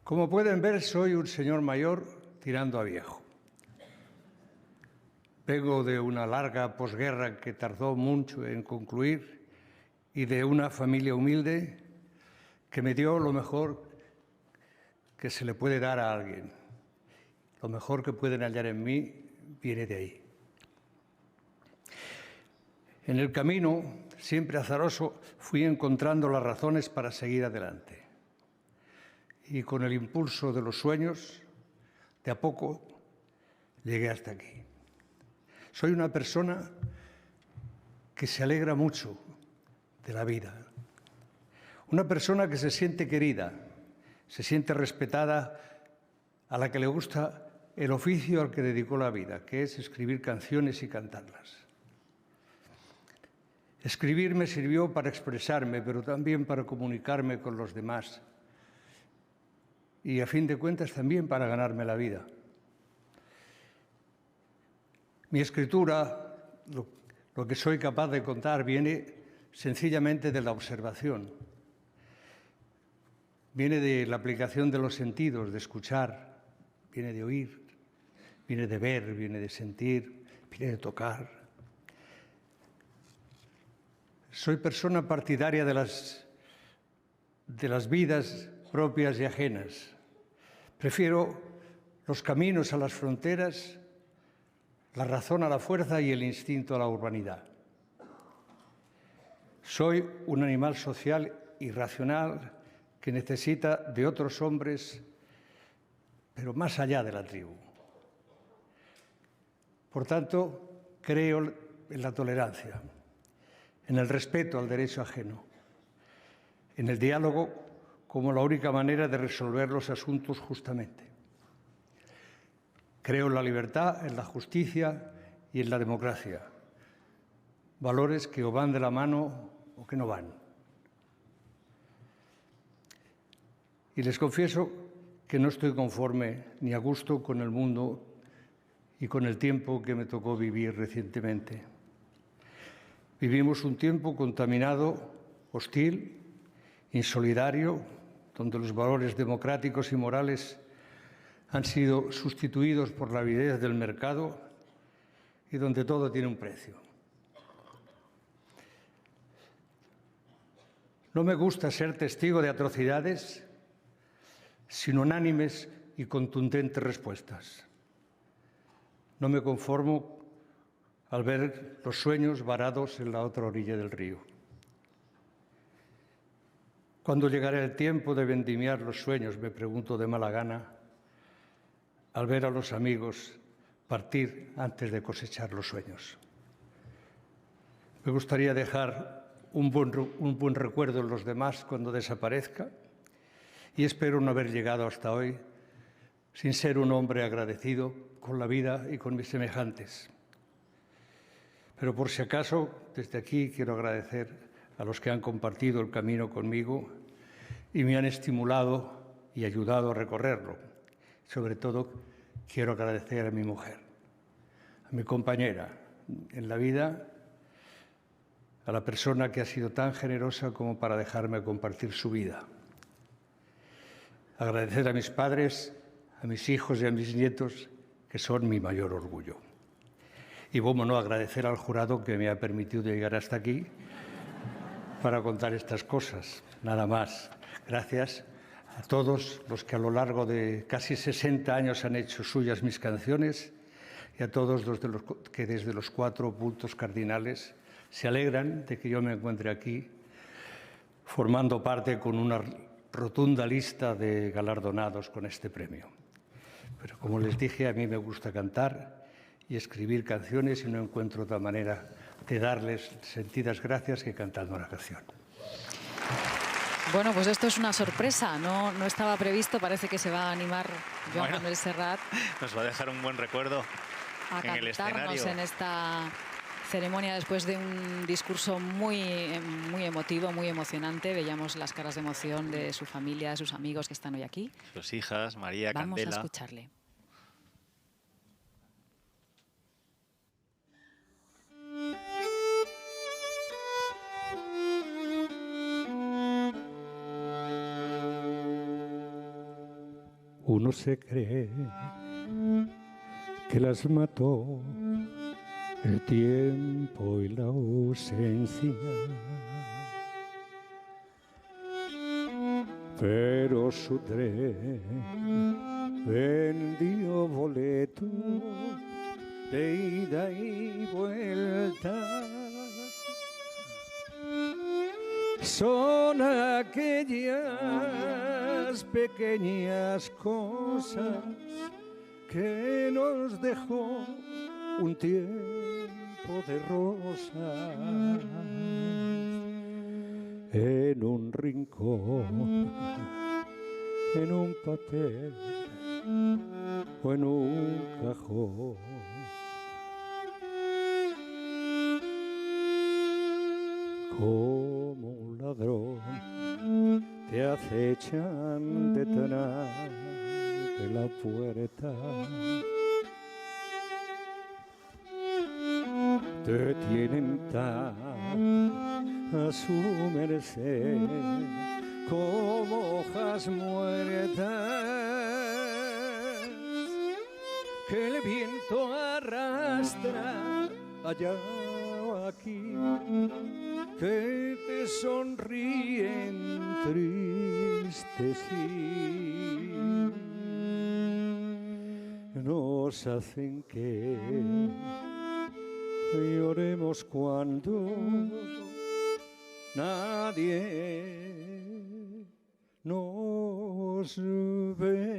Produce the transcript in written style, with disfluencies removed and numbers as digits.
Como pueden ver, soy un señor mayor tirando a viejo. Vengo de una larga posguerra que tardó mucho en concluir y de una familia humilde que me dio lo mejor que se le puede dar a alguien. Lo mejor que pueden hallar en mí viene de ahí. En el camino, siempre azaroso, fui encontrando las razones para seguir adelante. Y con el impulso de los sueños, de a poco llegué hasta aquí. Soy una persona que se alegra mucho de la vida. Una persona que se siente querida, se siente respetada, a la que le gusta el oficio al que dedicó la vida, que es escribir canciones y cantarlas. Escribir me sirvió para expresarme, pero también para comunicarme con los demás. Y a fin de cuentas también para ganarme la vida. Mi escritura, lo que soy capaz de contar, viene sencillamente de la observación. Viene de la aplicación de los sentidos, de escuchar, viene de oír, viene de ver, viene de sentir, viene de tocar. Soy persona partidaria de las vidas propias y ajenas. Prefiero los caminos a las fronteras, la razón a la fuerza y el instinto a la urbanidad. Soy un animal social y racional que necesita de otros hombres, pero más allá de la tribu. Por tanto, creo en la tolerancia, en el respeto al derecho ajeno, en el diálogo como la única manera de resolver los asuntos justamente. Creo en la libertad, en la justicia y en la democracia, valores que o van de la mano o que no van. Y les confieso que no estoy conforme ni a gusto con el mundo y con el tiempo que me tocó vivir recientemente. Vivimos un tiempo contaminado, hostil, insolidario, donde los valores democráticos y morales han sido sustituidos por la avidez del mercado y donde todo tiene un precio. No me gusta ser testigo de atrocidades sin unánimes y contundentes respuestas. No me conformo al ver los sueños varados en la otra orilla del río. ¿Cuándo llegará el tiempo de vendimiar los sueños?, me pregunto de mala gana, al ver a los amigos partir antes de cosechar los sueños. Me gustaría dejar un buen recuerdo en los demás cuando desaparezca y espero no haber llegado hasta hoy sin ser un hombre agradecido con la vida y con mis semejantes. Pero por si acaso, desde aquí quiero agradecer a los que han compartido el camino conmigo y me han estimulado y ayudado a recorrerlo. Sobre todo, quiero agradecer a mi mujer, a mi compañera en la vida, a la persona que ha sido tan generosa como para dejarme compartir su vida. Agradecer a mis padres, a mis hijos y a mis nietos, que son mi mayor orgullo. Y cómo no, agradecer al jurado que me ha permitido llegar hasta aquí para contar estas cosas. Nada más. Gracias a todos los que a lo largo de casi 60 años han hecho suyas mis canciones y a todos los que desde los 4 puntos cardinales se alegran de que yo me encuentre aquí formando parte con una rotunda lista de galardonados con este premio. Pero como les dije, a mí me gusta cantar y escribir canciones y no encuentro otra manera de darles sentidas gracias que cantando una canción. Bueno, pues esto es una sorpresa, no estaba previsto, parece que se va a animar Joan Manuel Serrat. Nos va a dejar un buen recuerdo en el escenario. En esta ceremonia después de un discurso muy emotivo, muy emocionante. Veíamos las caras de emoción de su familia, de sus amigos que están hoy aquí. Sus hijas, María, Vamos Candela. a escucharle. Uno se cree que las mató el tiempo y la ausencia, pero su tren vendió boleto de ida y vuelta. Son aquellas pequeñas cosas que nos dejó un tiempo de rosas en un rincón, en un papel o en un cajón. Como un ladrón te acechan detrás de la puerta, te tienen tan a su merced como hojas muertas que el viento arrastra allá o aquí, que te sonríen tristes y nos hacen que lloremos cuando nadie nos ve.